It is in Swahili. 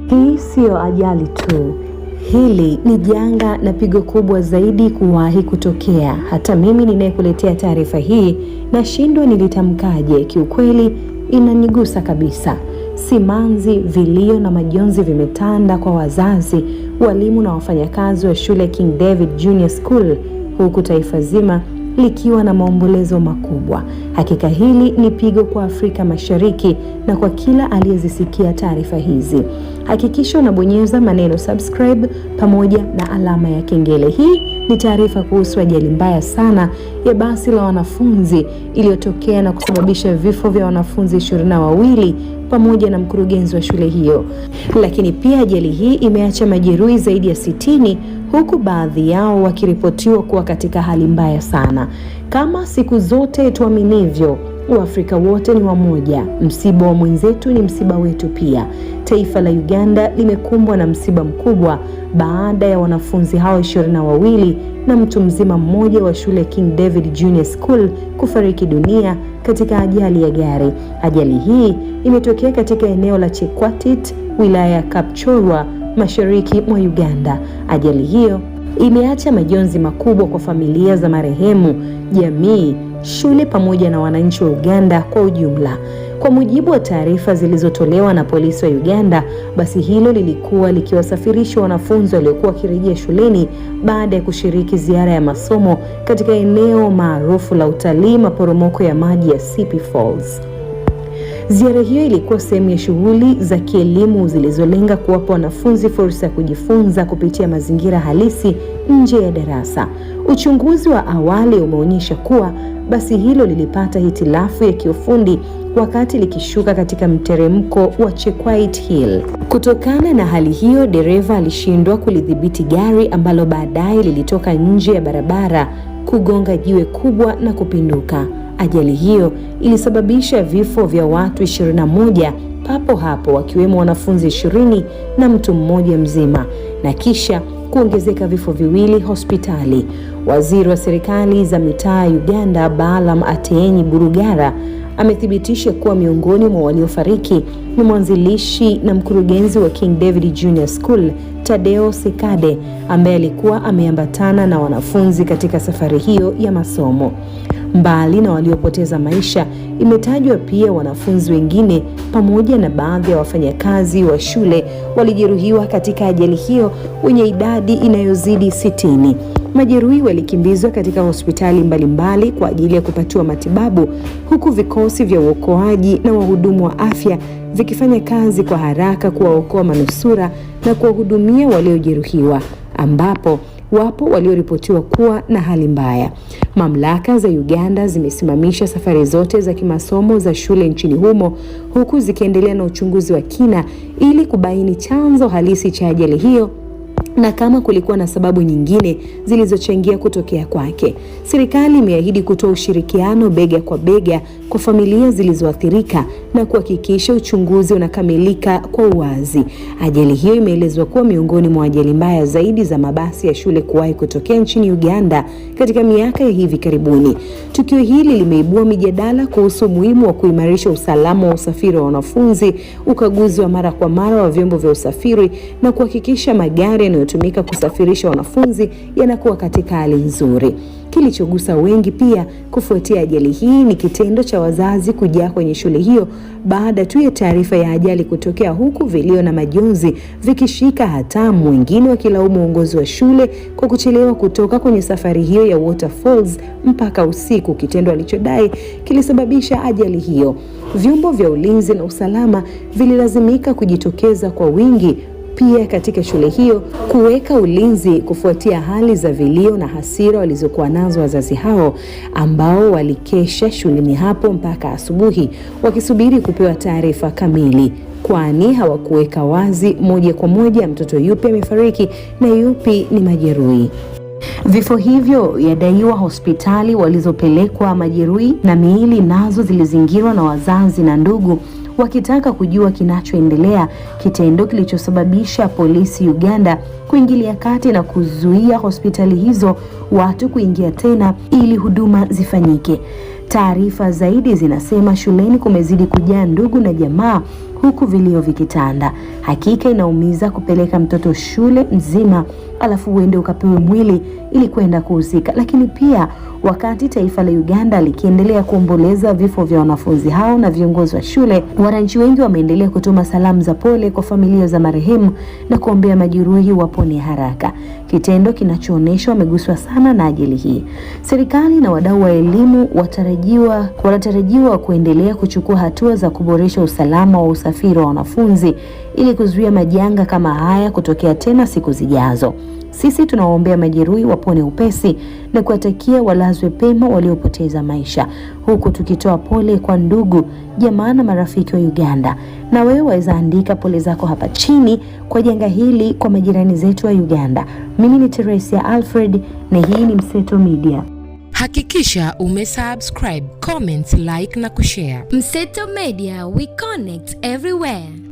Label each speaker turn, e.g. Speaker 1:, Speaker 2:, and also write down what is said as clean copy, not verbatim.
Speaker 1: Hii siyo ajali tu. Hili ni janga na pigo kubwa zaidi kuwahi kutokea. Hata mimi ninayekuletea taarifa hii nashindwa nilitamkaje. Kiukweli inanigusa kabisa. Simanzi, vilio na majonzi vimetanda kwa wazazi, walimu na wafanyakazi wa shule King David Junior School, huku taifa zima likiwa na maombolezo makubwa. Hakika hili ni pigo kwa Afrika Mashariki na kwa kila aliyezisikia taarifa hizi. Hakikisha unabonyeza maneno subscribe pamoja na alama ya kengele. Hii ni taarifa kuhusu ajali mbaya sana ya basi la wanafunzi iliyotokea na kusababisha vifo vya wanafunzi 22 pamoja na mkurugenzi wa shule hiyo. Lakini pia ajali hii imeacha majeruhi zaidi ya 60, huku baadhi yao wakiripotiwa kuwa katika hali mbaya sana. Kama siku zote tuaminivyo, Waafrika wote ni wamoja. Msiba wa mwenzetu ni msiba wetu pia. Taifa la Uganda limekumbwa na msiba mkubwa baada ya wanafunzi hao 22 na mtu mzima mmoja wa shule King David Junior School kufariki dunia katika ajali ya gari. Ajali hii imetokea katika eneo la Chekwatit, wilaya ya Kapchorwa, mashariki mwa Uganda. Ajali hiyo imeacha majonzi makubwa kwa familia za marehemu, jamii, shule pamoja na wananchi wa Uganda kwa ujumla. Kwa mujibu wa taarifa zilizotolewa na polisi wa Uganda, basi hilo lilikuwa likiwasafirisha wanafunzi waliokuwa wakirejea shuleni baada ya kushiriki ziara ya masomo katika eneo maarufu la utalii maporomoko ya maji ya Sipi Falls. Ziara hiyo ilikuwa sehemu ya shughuli za kielimu zilizolenga kuwapa wanafunzi fursa ya kujifunza kupitia mazingira halisi nje ya darasa. Uchunguzi wa awali umeonyesha kuwa basi hilo lilipata hitilafu ya kiufundi wakati likishuka katika mteremko wa Chekwait Hill. Kutokana na hali hiyo, dereva alishindwa kulidhibiti gari ambalo baadaye lilitoka nje ya barabara, kugonga jiwe kubwa na kupinduka. Ajali hiyo ilisababisha vifo vya watu 21 papo hapo, wakiwemo wanafunzi 20 na mtu mmoja mzima, na kisha kuongezeka vifo viwili hospitali. Waziri wa serikali za mitaa Uganda, Balaam Ateenyi Burugara, amethibitisha kuwa miongoni mwa waliofariki ni mwanzilishi na mkurugenzi wa King David Junior School, Tadeo Sekade, ambaye alikuwa ameambatana na wanafunzi katika safari hiyo ya masomo. Mbali na waliopoteza maisha, imetajwa pia wanafunzi wengine pamoja na baadhi ya wafanyakazi wa shule walijeruhiwa katika ajali hiyo, wenye idadi inayozidi 60. Majeruhi walikimbizwa katika hospitali mbalimbali kwa ajili ya kupatiwa matibabu, huku vikosi vya uokoaji na wahudumu wa afya vikifanya kazi kwa haraka kuwaokoa manusura na kuwahudumia waliojeruhiwa, ambapo wapo walioripotiwa kuwa na hali mbaya. Mamlaka za Uganda zimesimamisha safari zote za kimasomo za shule nchini humo, huku zikiendelea na uchunguzi wa kina ili kubaini chanzo halisi cha ajali hiyo na kama kulikuwa na sababu nyingine zilizochangia kutokea kwake. Serikali imeahidi kutoa ushirikiano bega kwa bega kwa familia zilizoathirika na kuhakikisha uchunguzi unakamilika kwa uwazi. Ajali hiyo imeelezwa kuwa miongoni mwa ajali mbaya zaidi za mabasi ya shule kuwahi kutokea nchini Uganda katika miaka ya hivi karibuni. Tukio hili limeibua mijadala kuhusu umuhimu wa kuimarisha usalama wa usafiri wa wanafunzi, ukaguzi wa mara kwa mara wa vyombo vya usafiri na kuhakikisha magari yanayotumika kusafirisha wanafunzi yanakuwa katika hali nzuri. Kilichogusa wengi pia kufuatia ajali hii ni kitendo cha wazazi kujaa kwenye shule hiyo baada tu ya taarifa ya ajali kutokea, huku vilio na majonzi vikishika hatamu, wengine wakilaumu uongozi wa shule kwa kuchelewa kutoka kwenye safari hiyo ya Waterfalls mpaka usiku, kitendo alichodai kilisababisha ajali hiyo. Vyombo vya ulinzi na usalama vililazimika kujitokeza kwa wingi pia katika shule hiyo kuweka ulinzi kufuatia hali za vilio na hasira walizokuwa nazo wazazi hao, ambao walikesha shuleni hapo mpaka asubuhi wakisubiri kupewa taarifa kamili, kwani hawakuweka wazi moja kwa moja mtoto yupi amefariki na yupi ni majeruhi. Vifo hivyo yadaiwa hospitali walizopelekwa majeruhi na miili nazo zilizingirwa na wazazi na ndugu wakitaka kujua kinachoendelea, kitendo kilichosababisha polisi Uganda kuingilia kati na kuzuia hospitali hizo watu kuingia tena ili huduma zifanyike. Taarifa zaidi zinasema shuleni kumezidi kujaa ndugu na jamaa huku vilio vikitanda. Hakika inaumiza kupeleka mtoto shule nzima alafu uende ukapewe mwili ili kwenda kuhusika. Lakini pia wakati taifa la Uganda likiendelea kuomboleza vifo vya wanafunzi hao na viongozi wa shule, wananchi wengi wameendelea kutuma salamu za pole kwa familia za marehemu na kuombea majeruhi wapone haraka, kitendo kinachoonyesha wameguswa sana na ajali hii. Serikali na wadau wa elimu wanatarajiwa kuendelea kuchukua hatua za kuboresha usalama wa usafiri wa wanafunzi ili kuzuia majanga kama haya kutokea tena siku zijazo. Sisi tunawaombea majeruhi wapone upesi na kuwatakia walazwe pema waliopoteza maisha, huku tukitoa pole kwa ndugu, jamaa na marafiki wa Uganda. Na wewe waweza andika pole zako hapa chini kwa janga hili kwa majirani zetu wa Uganda. Mimi ni Teresia Alfred na hii ni Mseto Media.
Speaker 2: Hakikisha umesubscribe, comment, like na kushare.
Speaker 3: Mseto Media, we connect everywhere.